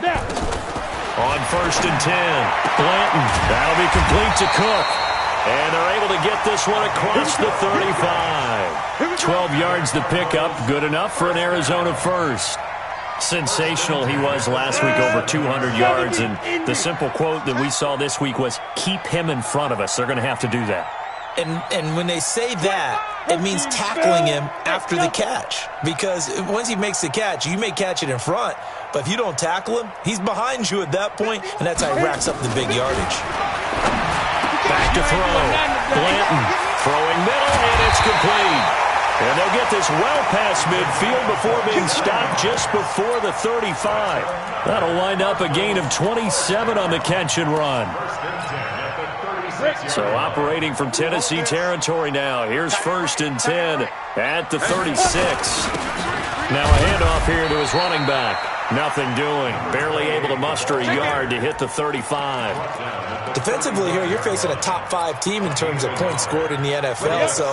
On 1st and 10, Blanton. That'll be complete to Cook. And they're able to get this one across the 35. 12 yards to pick up. Good enough for an Arizona first. Sensational he was last week, over 200 yards. And the simple quote that we saw this week was, keep him in front of us. They're going to have to do that. And when they say that, it means tackling him after the catch. Because once he makes the catch, you may catch it in front. But if you don't tackle him, he's behind you at that point, and that's how he racks up the big yardage. Back to throw. Blanton throwing middle, and it's complete. And they'll get this well past midfield before being stopped just before the 35. That'll wind up a gain of 27 on the catch and run. So operating from Tennessee territory now. Here's 1st and 10 at the 36. Now a handoff here to his running back. Nothing doing. Barely able to muster a yard to hit the 35. Defensively here, you're facing a top 5 team in terms of points scored in the NFL. So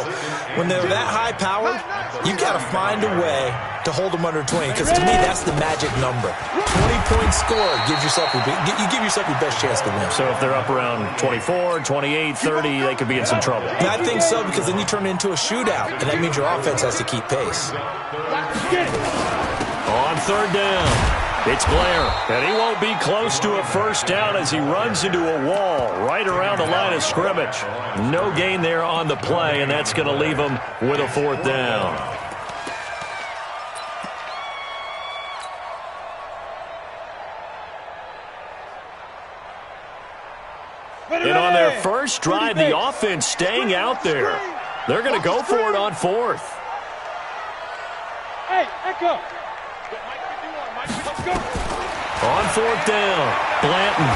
when they're that high powered, you've got to find a way to hold them under 20. Because to me, that's the magic number. 20 points scored gives yourself you give yourself your best chance to win. So if they're up around 24, 28, 30, they could be in some trouble. And I think so, because then you turn it into a shootout, and that means your offense has to keep pace. On 3rd down, it's Blair, and he won't be close to a first down as he runs into a wall right around the line of scrimmage. No gain there on the play, and that's going to leave him with a 4th down. And on their first drive, the offense staying out there. They're going to go for it on 4th. Hey, Echo. On 4th down, Blanton.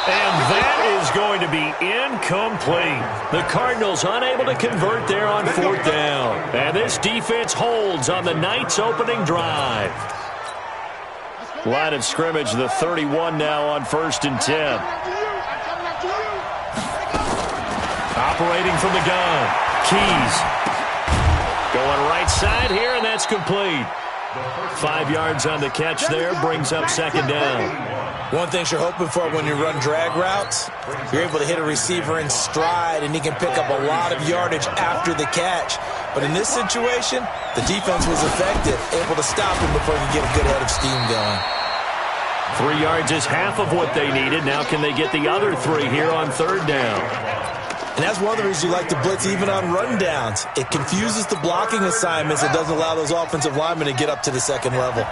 And that is going to be incomplete. The Cardinals unable to convert there on 4th down. And this defense holds on the Knights' opening drive. Line of scrimmage, the 31 now on 1st and 10. Operating from the gun, Keys. Going right side here, and that's complete. 5 yards on the catch there, brings up 2nd down. One thing you're hoping for when you run drag routes, you're able to hit a receiver in stride, and he can pick up a lot of yardage after the catch. But in this situation, the defense was effective, able to stop him before he could get a good head of steam going. 3 yards is half of what they needed. Now can they get the other 3 here on 3rd down? And that's one of the reasons you like to blitz even on rundowns. It confuses the blocking assignments. It doesn't allow those offensive linemen to get up to the 2nd level.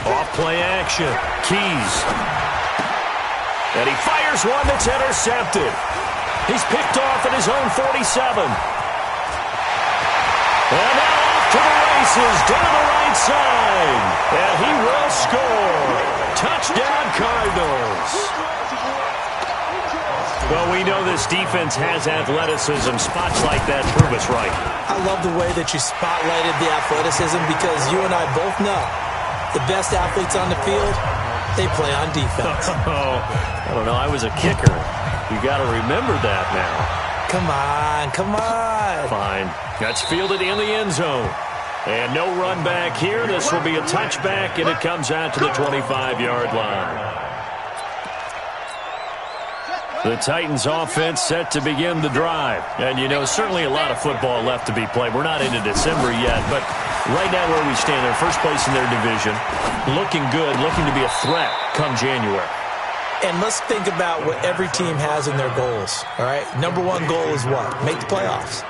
Off play action. Keys. And he fires one that's intercepted. He's picked off at his own 47. And now off to the races down the right side. And he will score. Touchdown, Cardinals. Well, we know this defense has athleticism. Spots like that prove us right. I love the way that you spotlighted the athleticism, because you and I both know the best athletes on the field, they play on defense. I don't know. I was a kicker. You got to remember that now. Come on, come on. Fine. That's fielded in the end zone. And no run back here. This will be a touchback, and it comes out to the 25-yard line. The Titans offense set to begin the drive. And, you know, certainly a lot of football left to be played. We're not into December yet, but right now where we stand, they're first place in their division. Looking good, looking to be a threat come January. And let's think about what every team has in their goals, all right? Number 1 goal is what? Make the playoffs.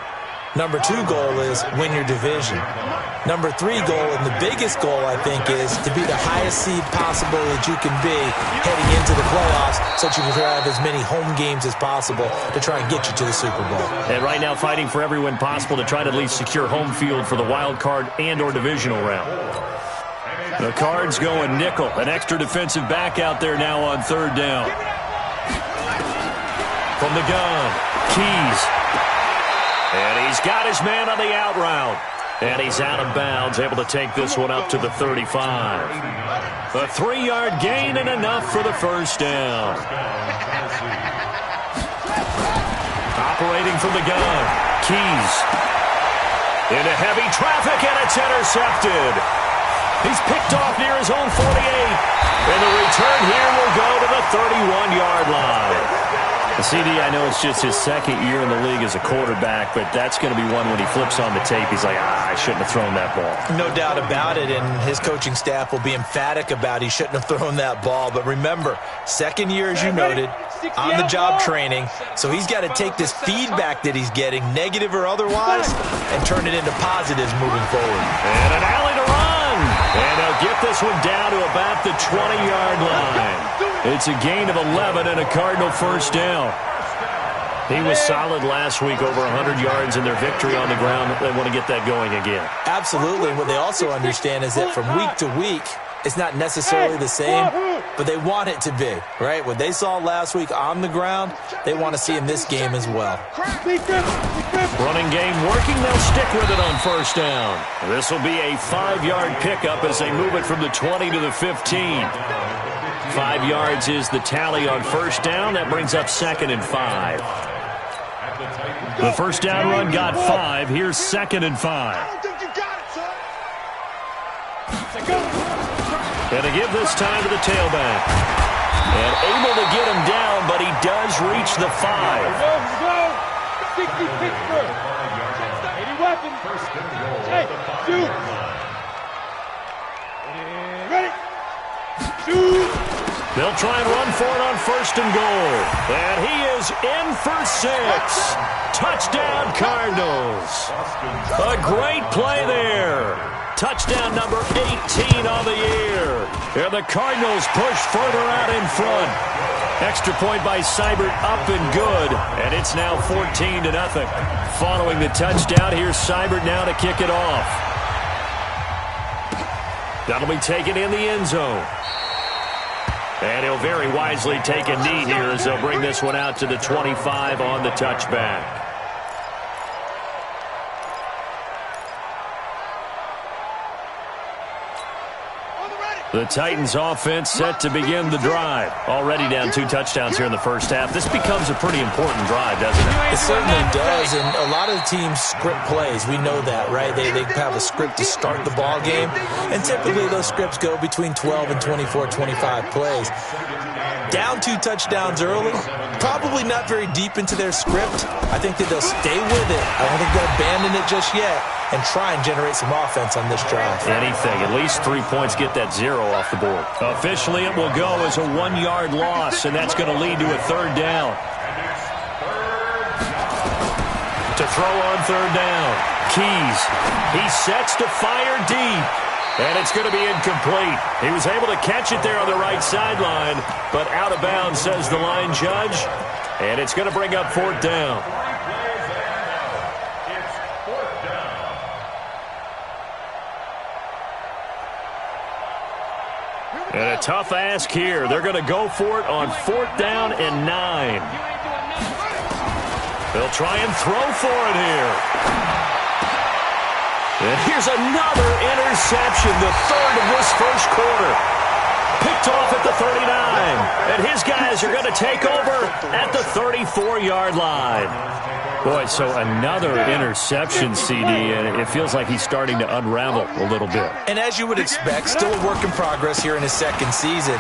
Number 2 goal is win your division. Number 3 goal, and the biggest goal, I think, is to be the highest seed possible that you can be heading into the playoffs, so that you can have as many home games as possible to try and get you to the Super Bowl. And right now fighting for every win possible to try to at least secure home field for the wild card and or divisional round. The Cards going nickel. An extra defensive back out there now on 3rd down. From the gun, Keys. And he's got his man on the out route. And he's out of bounds, able to take this one up to the 35. A 3-yard gain and enough for the first down. Operating from the gun, Keys. Into heavy traffic, and it's intercepted. He's picked off near his own 48. And the return here will go to the 31-yard line. CD, I know it's just his second year in the league as a quarterback, but that's going to be one when he flips on the tape. He's like, I shouldn't have thrown that ball. No doubt about it, and his coaching staff will be emphatic about he shouldn't have thrown that ball. But remember, second year, as you noted, on-the-job training, so he's got to take this feedback that he's getting, negative or otherwise, and turn it into positives moving forward. And an alley to run. And they'll get this one down to about the 20-yard line. It's a gain of 11 and a Cardinal first down. He was solid last week, over 100 yards in their victory on the ground. They want to get that going again. Absolutely. What they also understand is that from week to week, it's not necessarily the same, but they want it to be, right? What they saw last week on the ground, they want to see in this game as well. Running game working. They'll stick with it on first down. This will be a 5-yard pickup as they move it from the 20 to the 15. 5 yards is the tally on first down. That brings up 2nd and 5. The first down run got 5. Here's 2nd and 5. And to give this time to the tailback. And able to get him down, but he does reach the 5. 60 Pittsburgh. 80 weapons. Hey, shoot. Ready. Shoot. They'll try and run for it on 1st and goal. And he is in for 6. Touchdown, Cardinals. A great play there. Touchdown number 18 on the year. And the Cardinals push further out in front. Extra point by Seibert, up and good. And it's now 14-0. Following the touchdown, here's Seibert now to kick it off. That'll be taken in the end zone. And he'll very wisely take a knee here as they'll bring this one out to the 25 on the touchback. The Titans offense set to begin the drive. Already down 2 touchdowns here in the first half. This becomes a pretty important drive, doesn't it? It certainly does, and a lot of the teams script plays. We know that, right? They have a script to start the ball game, and typically those scripts go between 12 and 24, 25 plays. Down 2 touchdowns early, probably not very deep into their script. I think that they'll stay with it. I don't think they'll abandon it just yet and try and generate some offense on this drive. Anything. At least 3 points, get that 0 off the board. Officially, it will go as a 1-yard loss, and that's going to lead to a 3rd down. To throw on 3rd down. Keys. He sets to fire deep. And it's going to be incomplete. He was able to catch it there on the right sideline, but out of bounds, says the line judge. And it's going to bring up 4th down. And a tough ask here. They're going to go for it on 4th down and 9. They'll try and throw for it here. And here's another interception, the 3rd of this first quarter. Picked off at the 39. And his guys are going to take over at the 34-yard line. Boy, so another interception, CD, and it feels like he's starting to unravel a little bit. And as you would expect, still a work in progress here in his 2nd season.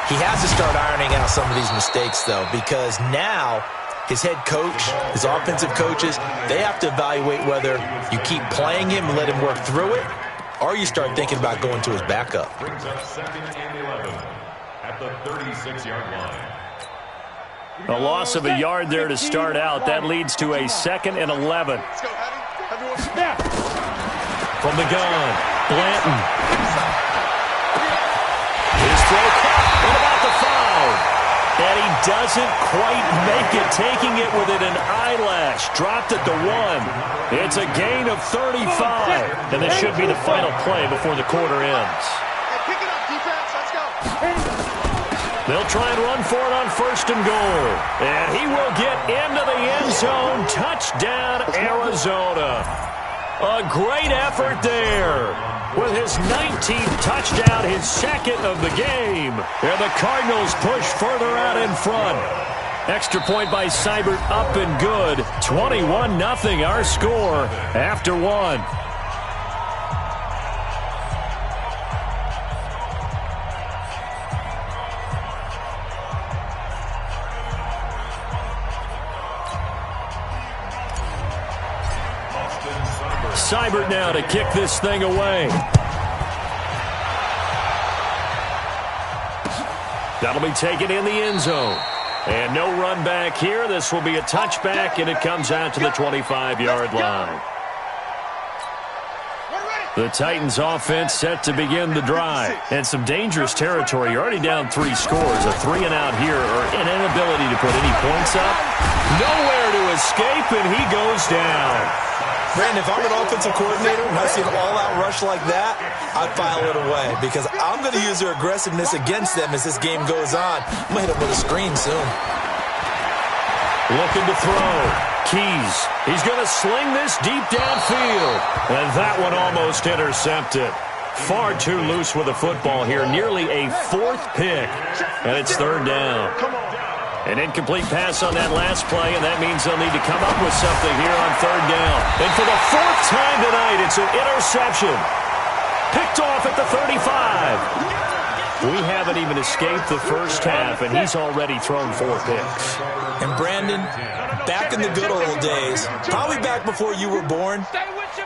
He has to start ironing out some of these mistakes, though, because now his head coach, his offensive coaches, they have to evaluate whether you keep playing him and let him work through it, or you start thinking about going to his backup. Brings up 2nd and 11 at the 36-yard line. A loss of a yard there to start out. That leads to a 2nd and 11. From the gun, Blanton. His throw caught at about the 5. And he doesn't quite make it, taking it within an eyelash. Dropped at the 1. It's a gain of 35. And this should be the final play before the quarter ends. Pick it up, defense. Let's go. They'll try and run for it on 1st and goal. And he will get into the end zone. Touchdown, Arizona. A great effort there. With his 19th touchdown, his second of the game. And the Cardinals push further out in front. Extra point by Seibert, up and good. 21-0 our score after one. Seibert now to kick this thing away. That'll be taken in the end zone. And no run back here. This will be a touchback, and it comes out to the 25-yard line. The Titans offense set to begin the drive. And some dangerous territory. You're already down 3 scores. A 3-and-out here, or an inability to put any points up. Nowhere to escape, and he goes down. Brandon, if I'm an offensive coordinator and I see an all-out rush like that, I file it away because I'm going to use their aggressiveness against them as this game goes on. I'm going to hit them with a screen soon. Looking to throw. Keys. He's going to sling this deep downfield. And that one almost intercepted. Far too loose with the football here. Nearly a 4th pick. And it's 3rd down. An incomplete pass on that last play, and that means they'll need to come up with something here on 3rd down. And for the 4th time tonight, it's an interception. Picked off at the 35. We haven't even escaped the first half, and he's already thrown 4 picks. And Brandon, back in the good old days, probably back before you were born,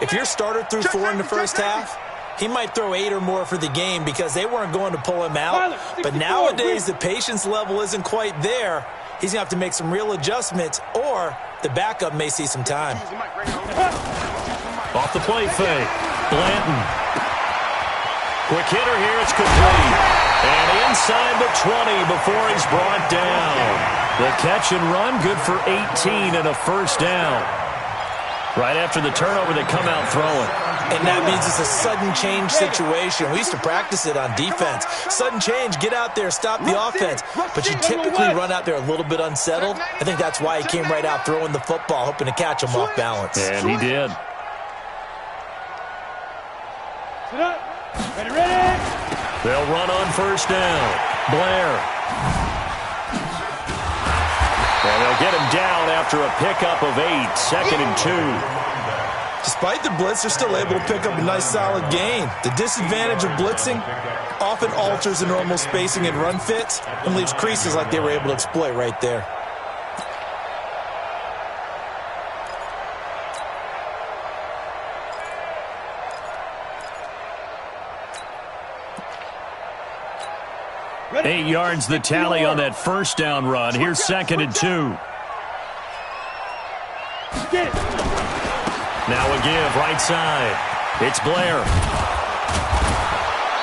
if your starter threw 4 in the first half, he might throw 8 or more for the game because they weren't going to pull him out. But nowadays, the patience level isn't quite there. He's going to have to make some real adjustments, or the backup may see some time. Off the play fake. Blanton. Quick hitter here. It's complete. And inside the 20 before he's brought down. The catch and run, good for 18 and a 1st down. Right after the turnover, they come out throwing. And that means it's a sudden change situation. We used to practice it on defense. Sudden change, get out there, stop the offense. But you typically run out there a little bit unsettled. I think that's why he came right out throwing the football, hoping to catch him off balance. And he did. Ready. They'll run on 1st down. Blair. And they'll get him down after a pickup of 8. 2nd and 2. Despite the blitz, they're still able to pick up a nice solid gain. The disadvantage of blitzing often alters the normal spacing and run fits and leaves creases like they were able to exploit right there. Ready. 8 yards the tally on that 1st down run. Here's 2nd and 2. Now a give, right side. It's Blair.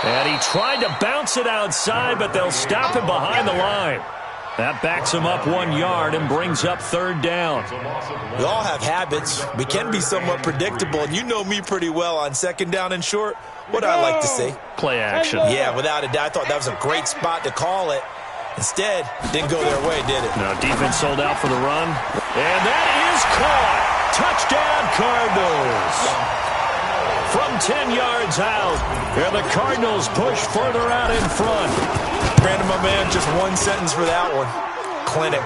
And he tried to bounce it outside, but they'll stop him behind the line. That backs him up 1 yard and brings up 3rd down. We all have habits. We can be somewhat predictable, and you know me pretty well on 2nd down and short. What do I like to see? Play action. Yeah, without a doubt. I thought that was a great spot to call it. Instead, didn't go their way, did it? No, defense sold out for the run. And that is caught. Touchdown, Cardinals. From 10 yards out, and the Cardinals push further out in front. Brandon, my man, just one sentence for that one. Clinic.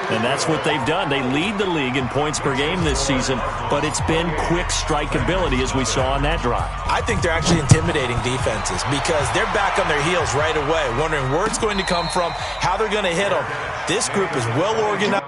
And that's what they've done. They lead the league in points per game this season, but it's been quick strikeability as we saw on that drive. I think they're actually intimidating defenses because they're back on their heels right away, wondering where it's going to come from, how they're going to hit them. This group is well organized.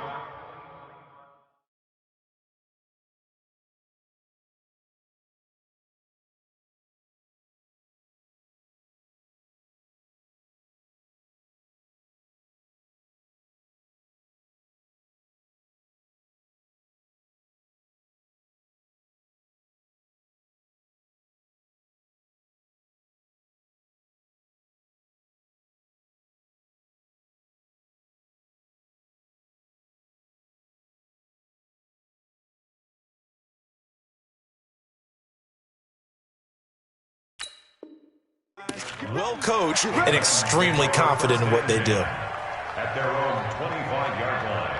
Well coached and extremely confident in what they do. At their own 25-yard line.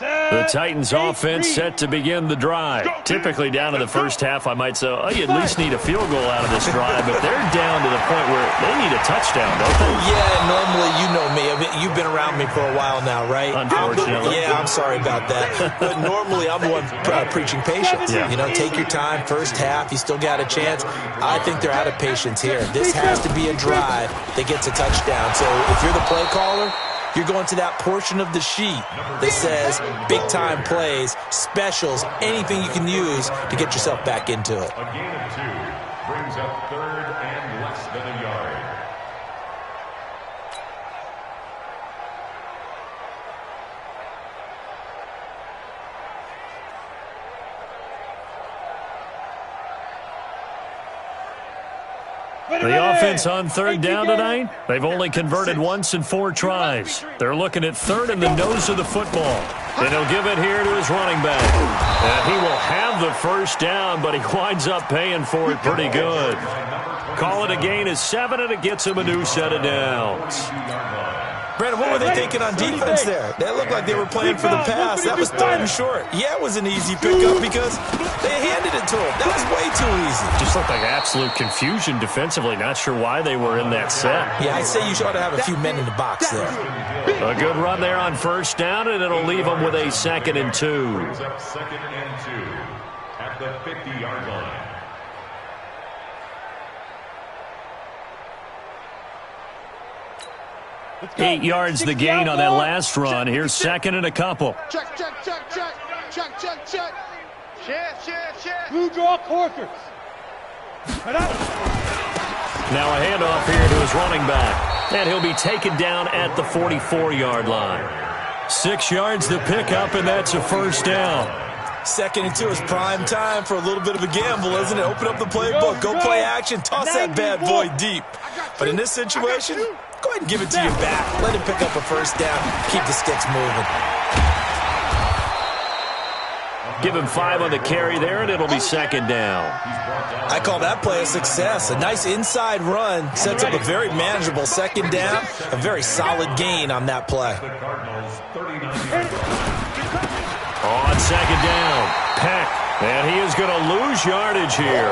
The Titans offense set to begin the drive. Typically down to the first half, I might say, oh, you at least need a field goal out of this drive, but they're down to the point where they need a touchdown, don't they? Yeah, normally, you know me. I mean, you've been around me for a while now, right? Unfortunately. Yeah, I'm sorry about that. But normally, I'm the one preaching patience. Yeah. You know, take your time. First half, you still got a chance. I think they're out of patience here. This has to be a drive that gets a touchdown. So if you're the play caller, you're going to that portion of the sheet that says big-time plays, specials, anything you can use to get yourself back into it. A gain of 2 brings up 3rd and less than a yard. The offense on 3rd down tonight, they've only converted once in 4 tries. They're looking at 3rd in the nose of the football. And he'll give it here to his running back. And he will have the first down, but he winds up paying for it pretty good. Call it a gain of 7, and it gets him a new set of downs. Brandon, what were they thinking on defense there? They looked like they were playing for the pass. That was 3rd and short. Yeah, it was an easy pickup because they handed it to him. That was way too easy. Just looked like absolute confusion defensively. Not sure why they were in that set. Yeah, I'd say you ought to have a few men in the box there. A good run there on 1st down, and it'll leave them with a 2nd and 2. Brings up 2nd and 2 at the 50-yard line. Eight yards the gain on that last run. Here's 2nd and a couple. Check, check, check, check. Check, check, check. Check. Blue draw quarters. Now a handoff here to his running back. And he'll be taken down at the 44-yard line. 6 yards to pick up, and that's a 1st down. 2nd and 2 is prime time for a little bit of a gamble, isn't it? Open up the playbook, go play action, toss that bad boy deep. But in this situation, go ahead and give it to your back. Let him pick up a 1st down. Keep the sticks moving. Give him 5 on the carry there, and it'll be 2nd down. I call that play a success. A nice inside run sets up a very manageable 2nd down. A very solid gain on that play. On 2nd down, Peck. And he is going to lose yardage here.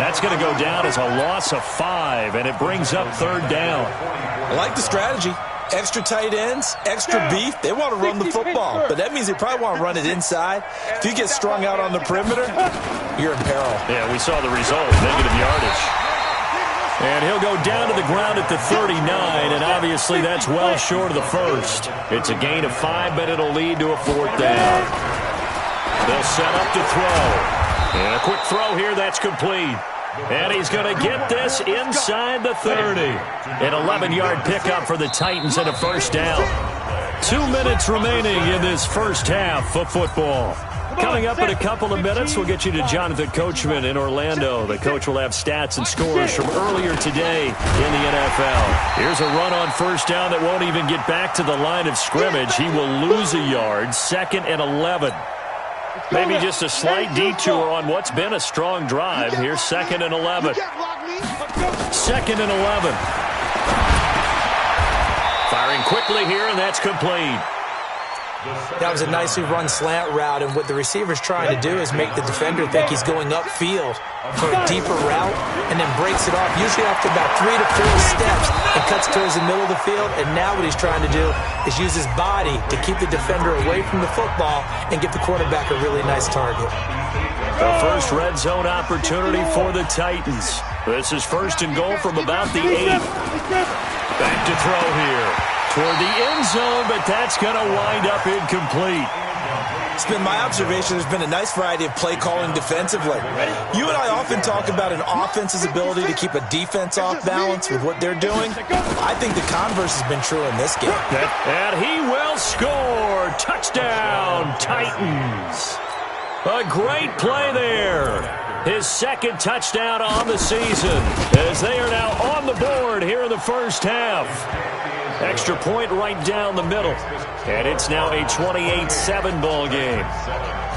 That's going to go down as a loss of 5, and it brings up 3rd down. I like the strategy. Extra tight ends, extra beef. They want to run the football, but that means they probably want to run it inside. If you get strung out on the perimeter, you're in peril. Yeah, we saw the result, negative yardage. And he'll go down to the ground at the 39, and obviously that's well short of the 1st. It's a gain of 5, but it'll lead to a 4th down. They'll set up to throw. And a quick throw here, that's complete. And he's going to get this inside the 30. An 11-yard pickup for the Titans and a 1st down. 2 minutes remaining in this first half of football. Coming up in a couple of minutes, we'll get you to Jonathan Coachman in Orlando. The coach will have stats and scores from earlier today in the NFL. Here's a run on 1st down that won't even get back to the line of scrimmage. He will lose a yard, 2nd and 11. Maybe just a slight detour on what's been a strong drive. Here's 2nd and 11. 2nd and 11. Firing quickly here, and that's complete. That was a nicely run slant route, and what the receiver's trying to do is make the defender think he's going upfield for a deeper route and then breaks it off, usually after about 3 to 4 steps, and cuts towards the middle of the field. And now what he's trying to do is use his body to keep the defender away from the football and give the quarterback a really nice target. The first red zone opportunity for the Titans. This is 1st and goal from about the 8. Back to throw here. Toward the end zone, but that's going to wind up incomplete. It's been my observation there's been a nice variety of play calling defensively. You and I often talk about an offense's ability to keep a defense off balance with what they're doing. I think the converse has been true in this game. And he will score. Touchdown, Titans. A great play there. His 2nd touchdown on the season as they are now on the board here in the first half. Extra point right down the middle. And it's now a 28-7 ball game.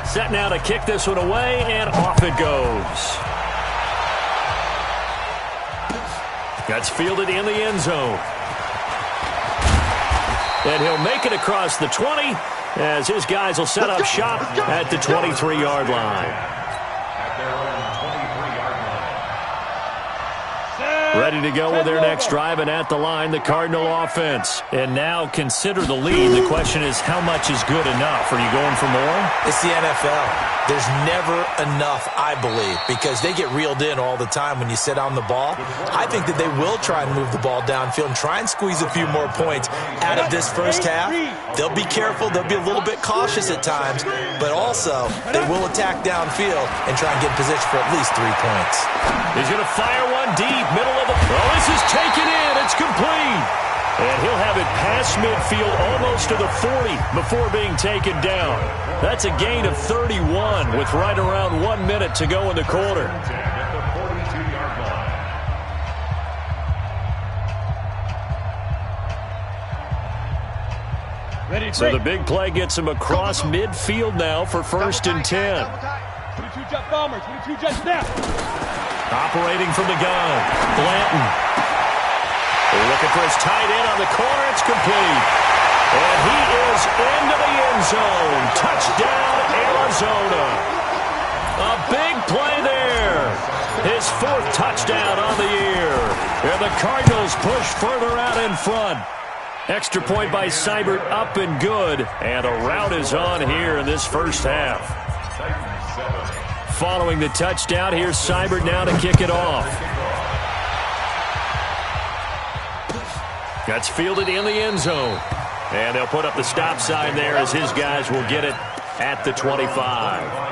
Set now to kick this one away, and off it goes. That's fielded in the end zone. And he'll make it across the 20 as his guys will set up shop at the 23-yard line. Ready to go with their next drive, and at the line, the Cardinal offense. And now consider the lead. The question is, how much is good enough? Are you going for more? It's the NFL. There's never enough, I believe, because they get reeled in all the time when you sit on the ball. I think that they will try and move the ball downfield and try and squeeze a few more points out of this first half. They'll be careful. They'll be a little bit cautious at times, but also they will attack downfield and try and get in position for at least 3 points. He's going to fire one deep, middle of the... Oh, this is taken in. It's complete. And he'll have it past midfield almost to the 40 before being taken down. That's a gain of 31 with right around 1 minute to go in the quarter. So the big play gets him across midfield now for 1st and 10. 22 jet bomber, 22 jet snap. Operating from the gun, Blanton. Looking for his tight end on the corner. It's complete. And he is into the end zone. Touchdown, Arizona. A big play there. His 4th touchdown on the year. And the Cardinals push further out in front. Extra point by Seibert, up and good. And a rout is on here in this first half. Following the touchdown, here's Seibert now to kick it off. That's fielded in the end zone. And they'll put up the stop sign there as his guys will get it at the 25.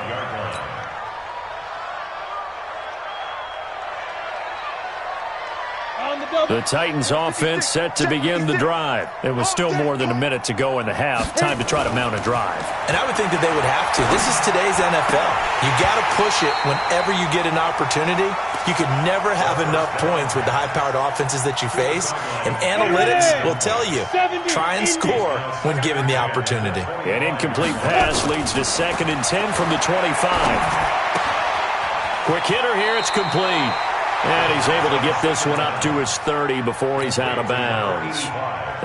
The Titans offense set to begin the drive. It was still more than a minute to go in the half. Time to try to mount a drive. And I would think that they would have to. This is today's NFL. You got to push it whenever you get an opportunity. You could never have enough points with the high-powered offenses that you face. And analytics will tell you, try and score when given the opportunity. An incomplete pass leads to 2nd and 10 from the 25. Quick hitter here. It's complete. And he's able to get this one up to his 30 before he's out of bounds.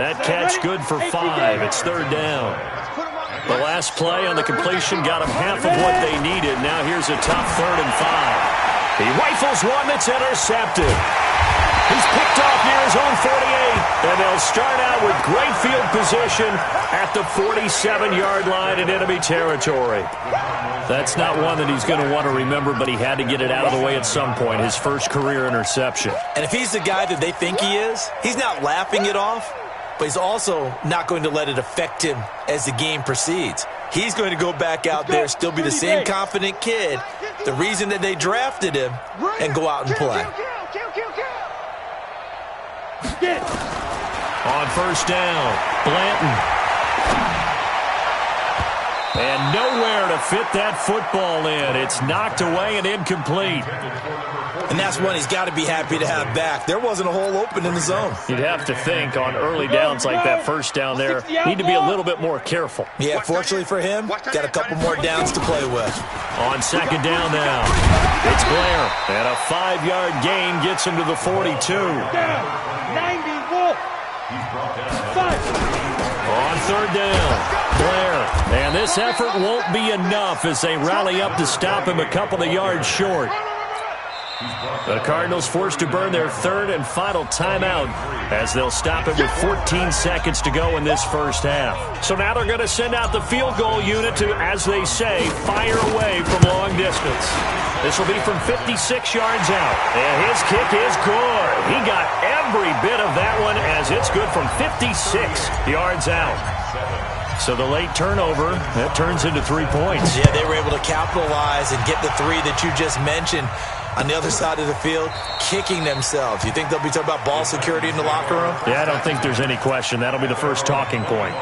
That catch good for 5. It's 3rd down. The last play on the completion got him half of what they needed. Now here's a tough 3rd and 5. He rifles one that's intercepted. He's picked off near his own 48. And they'll start out with great field position at the 47-yard line in enemy territory. That's not one that he's going to want to remember, but he had to get it out of the way at some point, his first career interception. And if he's the guy that they think he is, he's not laughing it off, but he's also not going to let it affect him as the game proceeds. He's going to go back out there, still be the same confident kid, the reason that they drafted him, and go out and play. On 1st down, Blanton. And nowhere to fit that football in. It's knocked away and incomplete. And that's one he's got to be happy to have back. There wasn't a hole open in the zone. You'd have to think on early downs like that 1st down there, need to be a little bit more careful. Yeah, fortunately for him, got a couple more downs to play with. On 2nd down now, it's Blair. And a 5-yard gain gets him to the 42. 90 Wolf. On 3rd down, Blair. And this effort won't be enough as they rally up to stop him a couple of yards short. The Cardinals forced to burn their 3rd and final timeout as they'll stop it with 14 seconds to go in this first half. So now they're going to send out the field goal unit to, as they say, fire away from long distance. This will be from 56 yards out. And his kick is good. He got every bit of that one as it's good from 56 yards out. So the late turnover, that turns into 3 points. Yeah, they were able to capitalize and get the 3 that you just mentioned on the other side of the field, kicking themselves. You think they'll be talking about ball security in the locker room? Yeah, I don't think there's any question. That'll be the first talking point.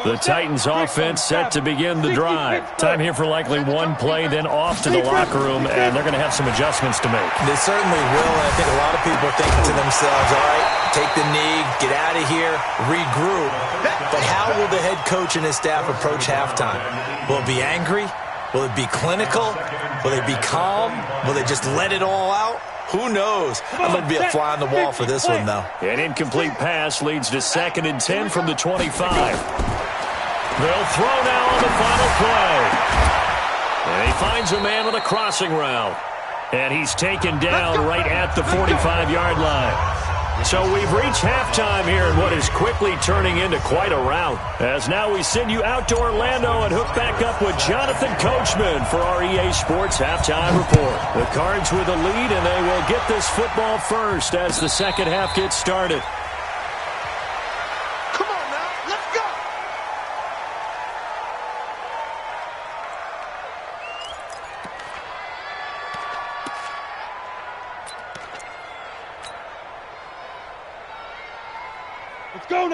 The Titans offense set to begin the drive. Time here for likely one play, then off to the locker room, and they're going to have some adjustments to make. They certainly will, and I think a lot of people are thinking to themselves, all right, take the knee, get out of here, regroup. But how will the head coach and his staff approach halftime? Will it be angry? Will it be clinical? Will they be calm? Will they just let it all out? Who knows? I'm going to be a fly on the wall for this one, though. An incomplete pass leads to 2nd and 10 from the 25. They'll throw now on the final play. And he finds a man on a crossing route. And he's taken down right at the 45-yard line. So we've reached halftime here in what is quickly turning into quite a rout. As now we send you out to Orlando and hook back up with Jonathan Coachman for our EA Sports Halftime Report. The Cards with a lead, and they will get this football first as the second half gets started. Come on now, let's go.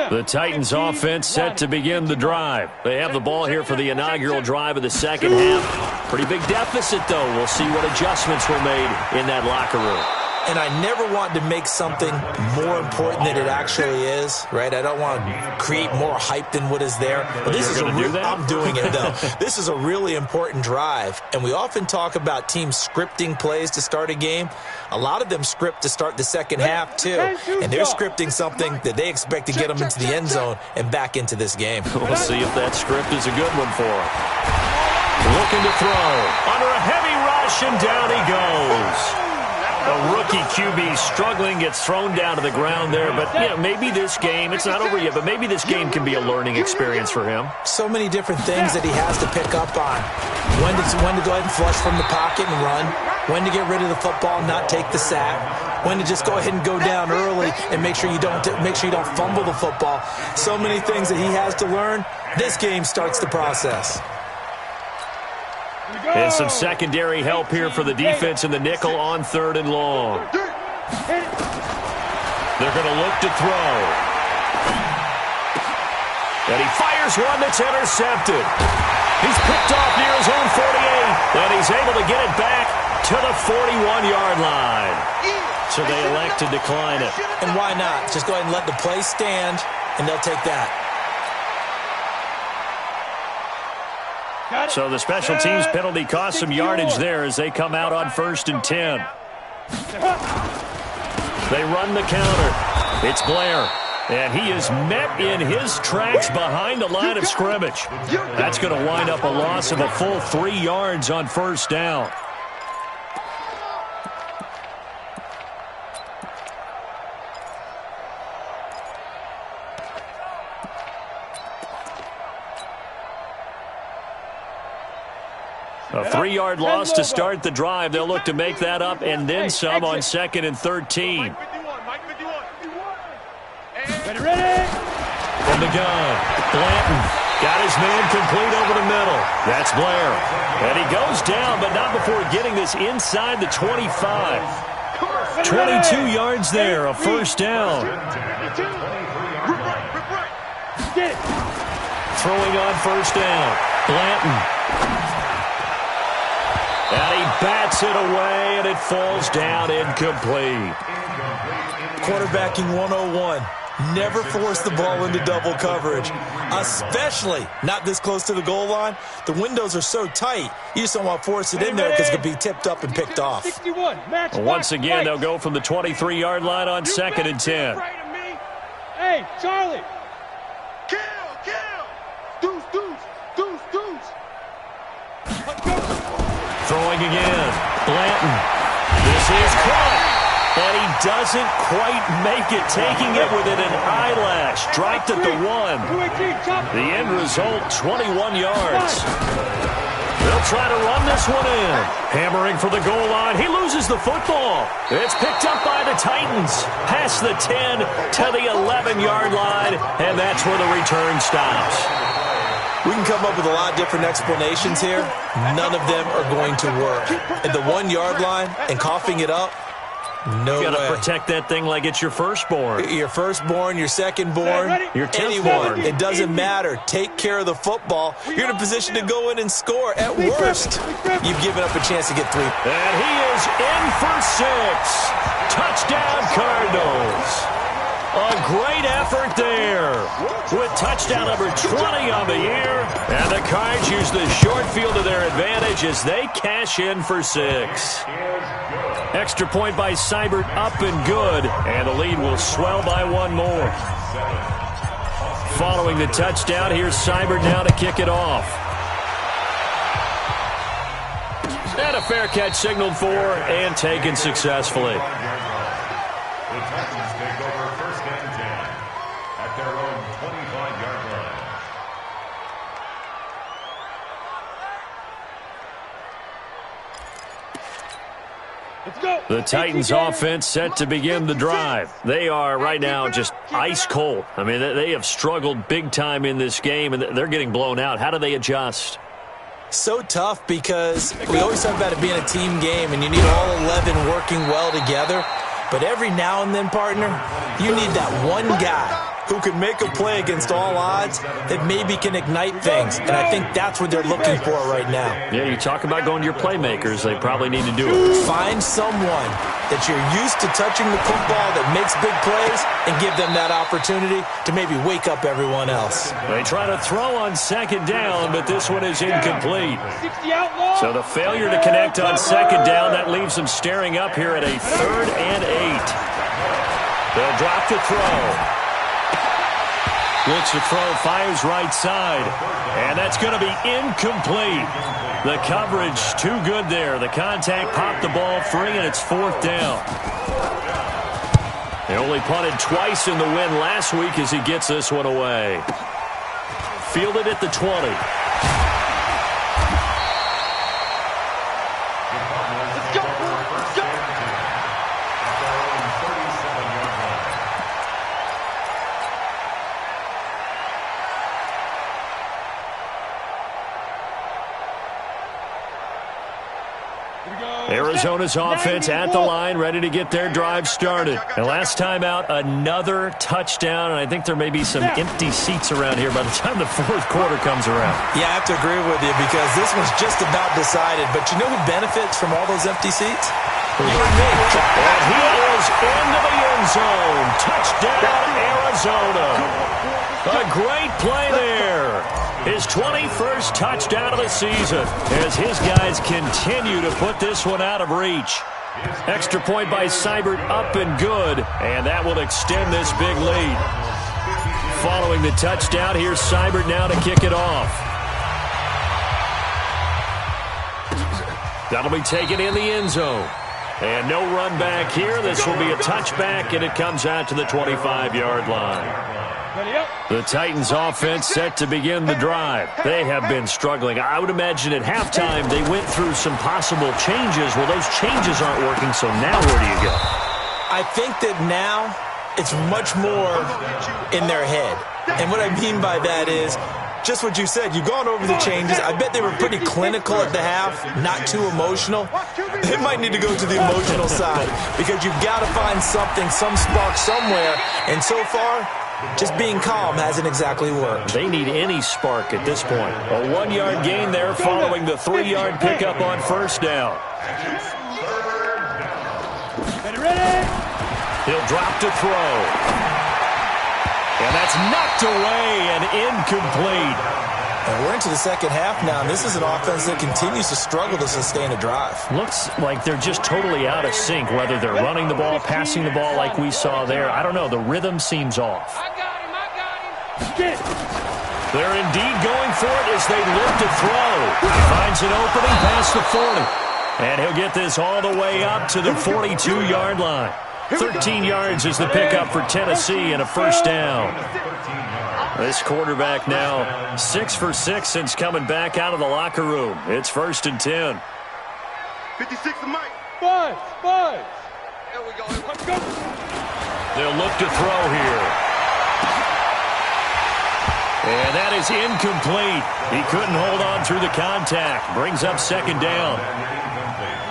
The Titans offense set to begin the drive. They have the ball here for the inaugural drive of the second half. Pretty big deficit, though. We'll see what adjustments were made in that locker room. And I never want to make something more important than it actually is, right? I don't want to create more hype than what is there. But this is I'm doing it, though. This is a really important drive. And we often talk about teams scripting plays to start a game. A lot of them script to start the second half, too. And they're scripting something that they expect to get them into the end zone and back into this game. We'll see if that script is a good one for them. Looking to throw. Under a heavy rush, and down he goes. A rookie QB struggling, gets thrown down to the ground there. But, yeah, maybe this game, it's not over yet, but maybe this game can be a learning experience for him. So many different things that he has to pick up on. When to go ahead and flush from the pocket and run. When to get rid of the football and not take the sack. When to just go ahead and go down early and make sure you don't fumble the football. So many things that he has to learn. This game starts the process. And some secondary help here for the defense in the nickel on 3rd and long. They're going to look to throw. And he fires one that's intercepted. He's picked off near his own 48, and he's able to get it back to the 41-yard line. So they elect to decline it. And why not? Just go ahead and let the play stand, and they'll take that. So the special teams penalty cost some yardage there as they come out on 1st and 10. They run the counter. It's Blair. And he is met in his tracks behind the line of scrimmage. That's going to wind up a loss of a full 3 yards on 1st down. A 3-yard loss to start the drive. They'll look to make that up and then some on 2nd and 13. From the gun, Blanton got his man complete over the middle. That's Blair. And he goes down, but not before getting this inside the 25. 22 yards there, a 1st down. Throwing on 1st down, Blanton. And he bats it away, and it falls down incomplete. Quarterbacking 101. Never force the ball into double coverage, especially not this close to the goal line. The windows are so tight, you just don't want to force it in there because it could be tipped up and picked off. Once again, they'll go from the 23-yard line on 2nd and 10. Hey, Charlie. Kill. Deuce. Throwing again. Blanton. This is caught. And he doesn't quite make it, taking it within an eyelash. Dropped at the 1. The end result, 21 yards. They'll try to run this one in. Hammering for the goal line. He loses the football. It's picked up by the Titans. Past the 10 to the 11-yard line. And that's where the return stops. We can come up with a lot of different explanations here. None of them are going to work. At the 1-yard line and coughing it up, no way. You got to protect that thing like it's your firstborn. Your firstborn, your secondborn, your 10th anyone. born. It doesn't matter. Take care of the football. You're in a position to go in and score. At worst, you've given up a chance to get 3. And he is in for 6. Touchdown, Cardinals. A great effort there with touchdown number 20 on the year. And the Cards use the short field to their advantage as they cash in for 6. Extra point by Seibert, up and good, and the lead will swell by one more. Following the touchdown, here's Seibert now to kick it off. And a fair catch signaled for and taken successfully. The Titans take over first and 10 at their own 25-yard line. The Titans offense set to begin the drive. They are right now just ice cold. I mean, they have struggled big time in this game, and they're getting blown out. How do they adjust? So tough because we always talk about it being a team game, and you need all 11 working well together. But every now and then, partner, you need that one guy who can make a play against all odds that maybe can ignite things. And I think that's what they're looking for right now. Yeah, you talk about going to your playmakers. They probably need to do it. Find someone that you're used to touching the football that makes big plays and give them that opportunity to maybe wake up everyone else. They try to throw on second down, but this one is incomplete. So the failure to connect on second down, that leaves them staring up here at a 3rd and 8. They'll drop the throw. Looks to throw, fires right side, and that's going to be incomplete. The coverage too good there. The contact popped the ball free, and it's 4th down. They only punted twice in the win last week as he gets this one away. Fielded at the 20. Arizona's offense at the line, ready to get their drive started. And last time out, another touchdown, and I think there may be some empty seats around here by the time the 4th quarter comes around. Yeah, I have to agree with you because this one's just about decided. But you know who benefits from all those empty seats? You and me. And he is into the end zone. Touchdown, Arizona. A great play there. His 21st touchdown of the season as his guys continue to put this one out of reach. Extra point by Seibert, up and good, and that will extend this big lead. Following the touchdown, here's Seibert now to kick it off. That'll be taken in the end zone. And no run back here. This will be a touchback, and it comes out to the 25-yard line. The Titans offense set to begin the drive. They have been struggling. I would imagine at halftime they went through some possible changes. Well, those changes aren't working, so now where do you go? I think that now it's much more in their head. And what I mean by that is just what you said. You've gone over the changes. I bet they were pretty clinical at the half, not too emotional. They might need to go to the emotional side because you've got to find something, some spark somewhere. And so far, just being calm hasn't exactly worked. They need any spark at this point. A 1-yard gain there following the 3-yard pickup on first down. He'll drop to throw. And that's knocked away and incomplete. And we're into the second half now, and this is an offense that continues to struggle to sustain a drive. Looks like they're just totally out of sync, whether they're running the ball, passing the ball like we saw there. I don't know. The rhythm seems off. I got him. They're indeed going for it as they look to throw. He finds an opening past the 40. And he'll get this all the way up to the 42-yard line. 13 yards is the pickup for Tennessee and a first down. This quarterback now 6 for 6 since coming back out of the locker room. It's 1st and 10. 56 to Mike. Five. There we go. Let's go. They'll look to throw here. And that is incomplete. He couldn't hold on through the contact. Brings up second down.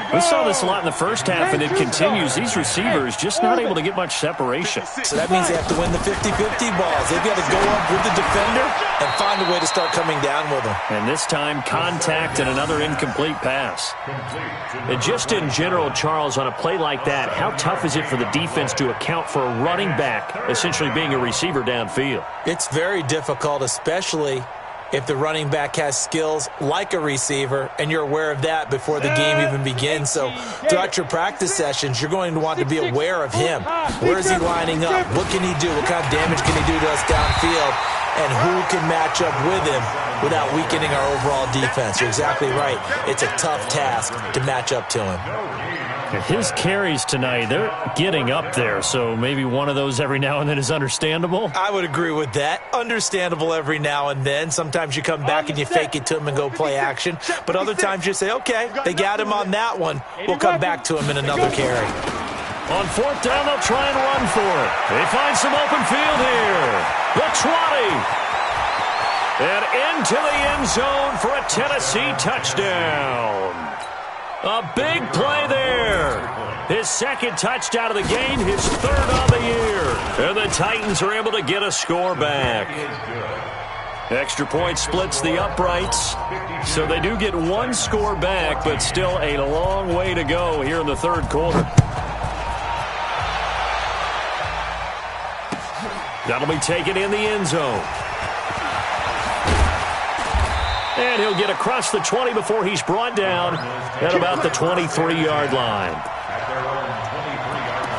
We saw this a lot in the first half, and it continues. These receivers just not able to get much separation. So that means they have to win the 50-50 balls. They've got to go up with the defender and find a way to start coming down with them. And this time, contact and another incomplete pass. And just in general, Charles, on a play like that, how tough is it for the defense to account for a running back essentially being a receiver downfield? It's very difficult, especially if the running back has skills like a receiver, and you're aware of that before the game even begins. So throughout your practice sessions, you're going to want to be aware of him. Where is he lining up? What can he do? What kind of damage can he do to us downfield? And who can match up with him without weakening our overall defense? You're exactly right. It's a tough task to match up to him. His carries tonight, they're getting up there, so maybe one of those every now and then is understandable. I would agree with that. Understandable every now and then. Sometimes you come back and you fake it to him and go play action. But other times you say, okay, they got him on that one. We'll come back to him in another carry. On fourth down, they'll try and run for it. They find some open field here. The 20. And into the end zone for a Tennessee touchdown. A big play there. His second touchdown of the game, his third on the year. And the Titans are able to get a score back. Extra point splits the uprights. So they do get one score back, but still a long way to go here in the third quarter. That'll be taken in the end zone. And he'll get across the 20 before he's brought down at about the 23-yard line. At their own 23-yard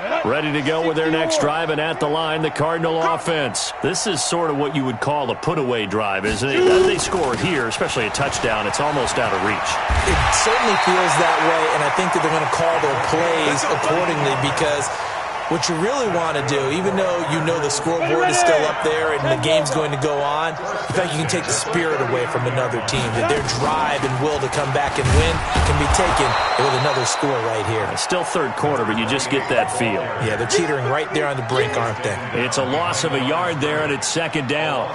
line. Ready to go with their next drive, and at the line, the Cardinal offense. This is sort of what you would call a put-away drive, isn't it? As they score here, especially a touchdown, it's almost out of reach. It certainly feels that way, and I think that they're going to call their plays accordingly because what you really want to do, even though you know the scoreboard is still up there and the game's going to go on, in fact, you can take the spirit away from another team, that their drive and will to come back and win can be taken with another score right here. It's still third quarter, but you just get that feel. Yeah, they're teetering right there on the brink, aren't they? It's a loss of a yard there, and it's second down.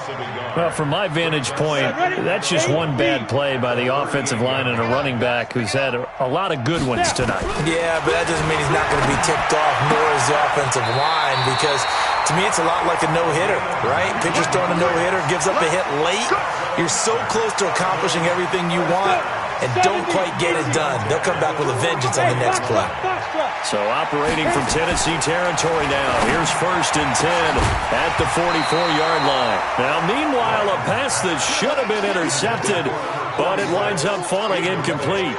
Well, from my vantage point, that's just one bad play by the offensive line and a running back who's had a lot of good ones tonight. Yeah, but that doesn't mean he's not going to be ticked off, nor is the offensive line, because to me it's a lot like a no-hitter, right? Pitcher's throwing a no-hitter, gives up a hit late. You're so close to accomplishing everything you want and don't quite get it done. They'll come back with a vengeance on the next play. So operating from Tennessee territory now. Here's 1st and 10 at the 44-yard line. Now, meanwhile, a pass that should have been intercepted, but it winds up falling incomplete.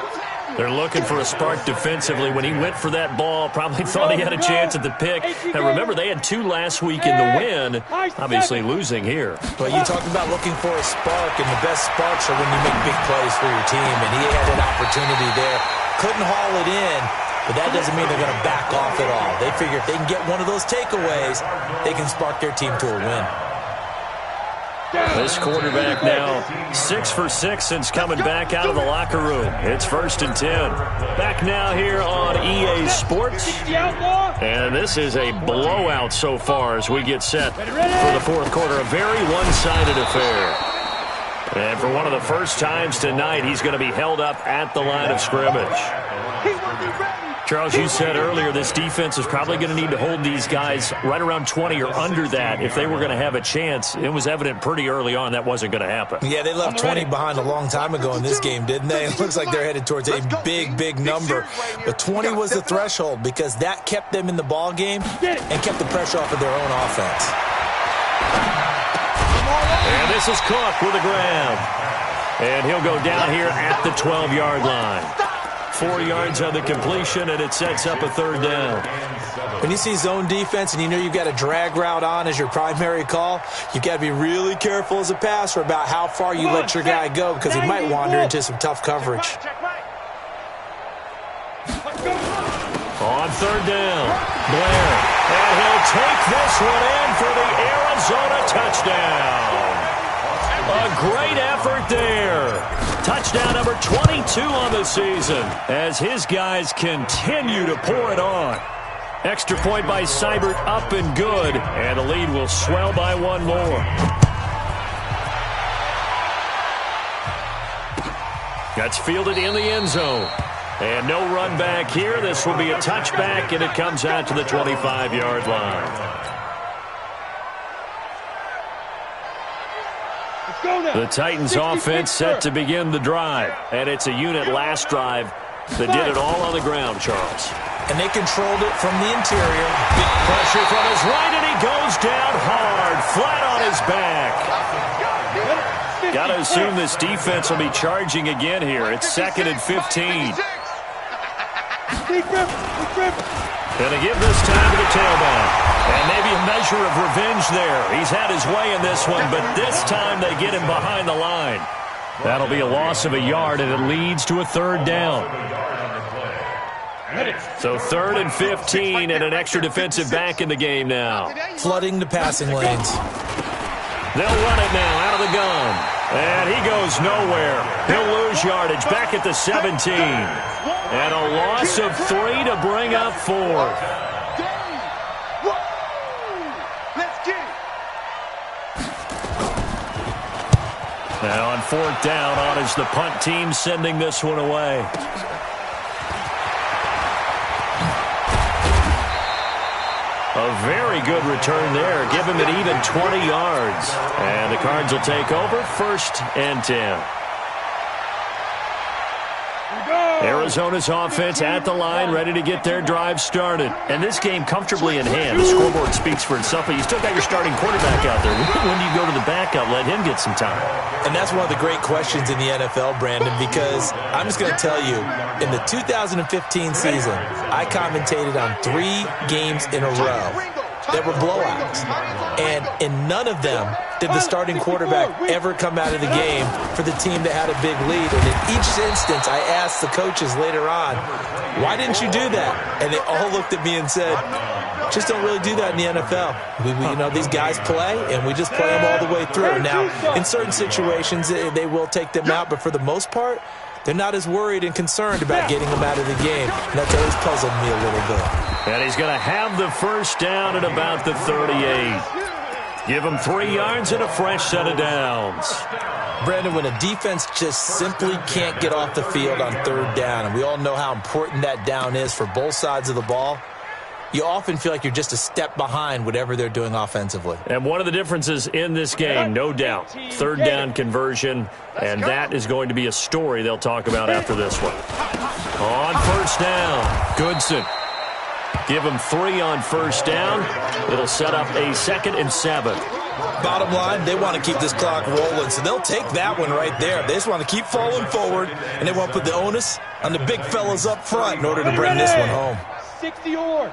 They're looking for a spark defensively. When he went for that ball, probably thought he had a chance at the pick. And remember, they had 2 last week in the win, obviously losing here. But you talk about looking for a spark, and the best sparks are when you make big plays for your team. And he had an opportunity there. Couldn't haul it in, but that doesn't mean they're going to back off at all. They figure if they can get one of those takeaways, they can spark their team to a win. This quarterback now 6 for 6 since coming back out of the locker room. It's 1st and 10. Back now here on EA Sports. And this is a blowout so far as we get set for the fourth quarter. A very one-sided affair. And for one of the first times tonight, he's going to be held up at the line of scrimmage. Charles, you said earlier this defense is probably going to need to hold these guys right around 20 or under that if they were going to have a chance. It was evident pretty early on that wasn't going to happen. Yeah, they left 20 behind a long time ago in this game, didn't they? It looks like they're headed towards a big, big number. But 20 was the threshold because that kept them in the ball game and kept the pressure off of their own offense. And this is Cook with a grab. And he'll go down here at the 12-yard line. 4 yards on the completion, and it sets up a third down. When you see zone defense and you know you've got a drag route on as your primary call, you've got to be really careful as a passer about how far you let your guy go because he might wander into some tough coverage. On third down, Blair. And he'll take this one in for the Arizona touchdown. A great effort there. Touchdown number 22 on the season as his guys continue to pour it on. Extra point by Seibert up and good, and the lead will swell by one more. That's fielded in the end zone. And no run back here. This will be a touchback, and it comes out to the 25-yard line. The Titans offense set to begin the drive. And it's a unit last drive that did it all on the ground, Charles. and they controlled it from the interior. Big pressure from his right, and he goes down hard, flat on his back. Got to assume this defense will be charging again here. It's 2nd and 15. Going to give this time to the tailback. And maybe a measure of revenge there. He's had his way in this one, but this time they get him behind the line. That'll be a loss of a yard, and it leads to a 3rd down. So 3rd and 15 and an extra defensive back in the game now. Flooding the passing lanes. They'll run it now out of the gun. And he goes nowhere. He'll lose yardage back at the 17. And a loss of 3 to bring up 4th. Now on 4th down, on is the punt team sending this one away. A very good return there. Give him an even 20 yards. And the Cards will take over 1st and 10. Arizona's offense at the line, ready to get their drive started. And this game comfortably in hand. The scoreboard speaks for itself, but you still got your starting quarterback out there. When do you go to the backup? Let him get some time. And that's one of the great questions in the NFL, Brandon, because I'm just going to tell you, in the 2015 season, I commentated on 3 games in a row that were blowouts. And in none of them did the starting quarterback ever come out of the game for the team that had a big lead. And in each instance, I asked the coaches later on, why didn't you do that? And they all looked at me and said, just don't really do that in the NFL. You know, these guys play, and we just play them all the way through. Now, in certain situations, they will take them out, but for the most part, they're not as worried and concerned about getting them out of the game. And that's always puzzled me a little bit. And he's going to have the 1st down at about the 38. Give him 3 yards and a fresh set of downs. Brandon, when a defense just simply can't get off the field on 3rd down, and we all know how important that down is for both sides of the ball, you often feel like you're just a step behind whatever they're doing offensively. And one of the differences in this game, no doubt, 3rd down conversion, and that is going to be a story they'll talk about after this one. On 1st down, Goodson. Give him 3 on 1st down. It'll set up a 2nd and 7. Bottom line, they want to keep this clock rolling, so they'll take that one right there. They just want to keep falling forward, and they want to put the onus on the big fellas up front in order to bring this one home. 60 or.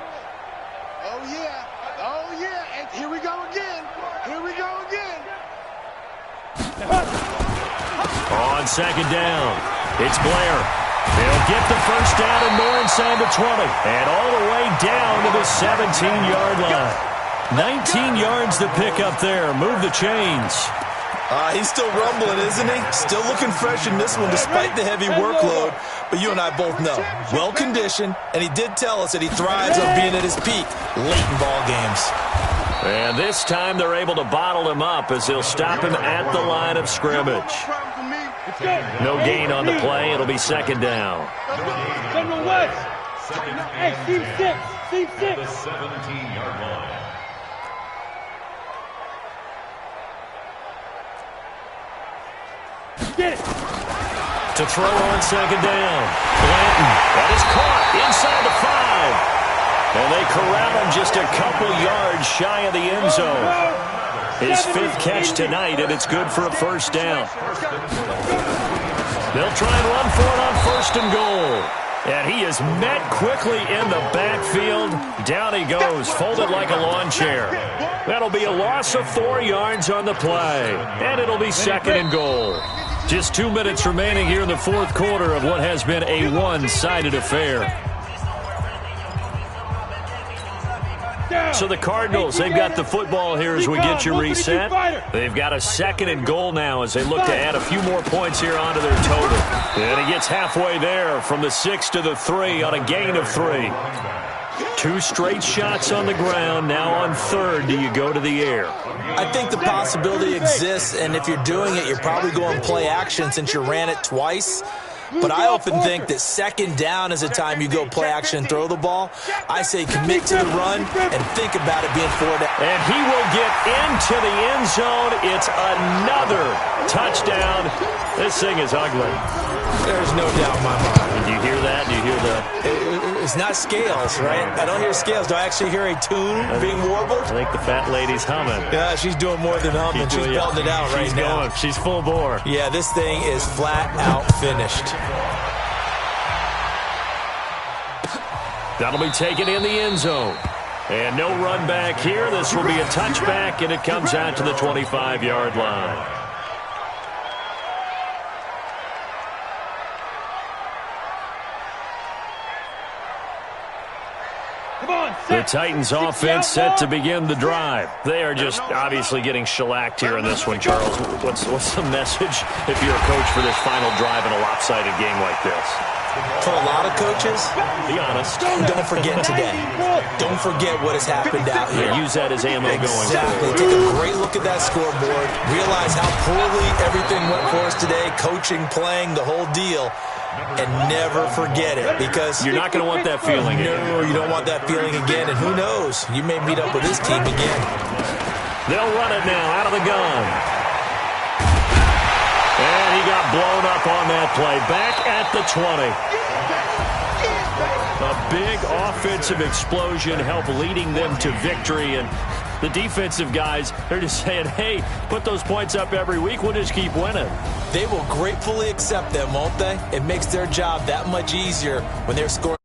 Oh, yeah. Oh, yeah. And here we go again. Here we go again. On 2nd down, it's Blair. They'll get the 1st down and more inside the 20. And all the way down to the 17-yard line. 19 yards to pick up there. Move the chains. He's still rumbling, isn't he? Still looking fresh in this one despite the heavy workload. But you and I both know, well-conditioned, and he did tell us that he thrives on being at his peak late in ball games. And this time they're able to bottle him up as they'll stop him at the line of scrimmage. No gain on the play. It'll be 2nd down. Hey, team 6. Team 6. The 17-yard line. Get it. To throw on 2nd down. Blanton. That is caught inside the 5. And they corral him just a couple yards shy of the end zone. His 5th catch tonight, and it's good for a 1st down. They'll try and run for it on 1st and goal. And he is met quickly in the backfield. Down he goes, folded like a lawn chair. That'll be a loss of 4 yards on the play. And it'll be 2nd and goal. Just 2 minutes remaining here in the 4th quarter of what has been a one-sided affair. So the Cardinals, they've got the football here as we get you reset. They've got a 2nd and goal now as they look to add a few more points here onto their total. And he gets halfway there from the 6 to the 3 on a gain of 3. 2 straight shots on the ground. Now on 3rd, do you go to the air? I think the possibility exists, and if you're doing it, you're probably going play action since you ran it twice. But I often think that 2nd down is the time you go play action and throw the ball. I say commit to the run and think about it being 4 down. And he will get into the end zone. It's another touchdown. This thing is ugly. There's no doubt in my mind. Do you hear that? Do you hear that? It's not scales, right? I don't hear scales. Do I actually hear a tune being warbled? I think the fat lady's humming. Yeah, she's doing more than humming. She's belting it out right now. She's full bore. Yeah, this thing is flat out finished. That'll be taken in the end zone. And no run back here. This will be a touchback, and it comes out to the 25-yard line. The Titans offense set to begin the drive. They are just obviously getting shellacked here in this one, Charles. What's the message if you're a coach for this final drive in a lopsided game like this? For a lot of coaches, be honest. Don't forget today. Don't forget what has happened out here. Use that as ammo going forward. Exactly. Take a great look at that scoreboard. Realize how poorly everything went for us today. Coaching, playing, the whole deal. And never forget it, because you're not going to want that feeling again. No, you don't want that feeling again. And who knows? You may meet up with this team again. They'll run it now out of the gun. And he got blown up on that play. Back at the 20. A big offensive explosion helped leading them to victory. And the defensive guys, they're just saying, hey, put those points up every week. We'll just keep winning. They will gratefully accept them, won't they? It makes their job that much easier when they're scoring.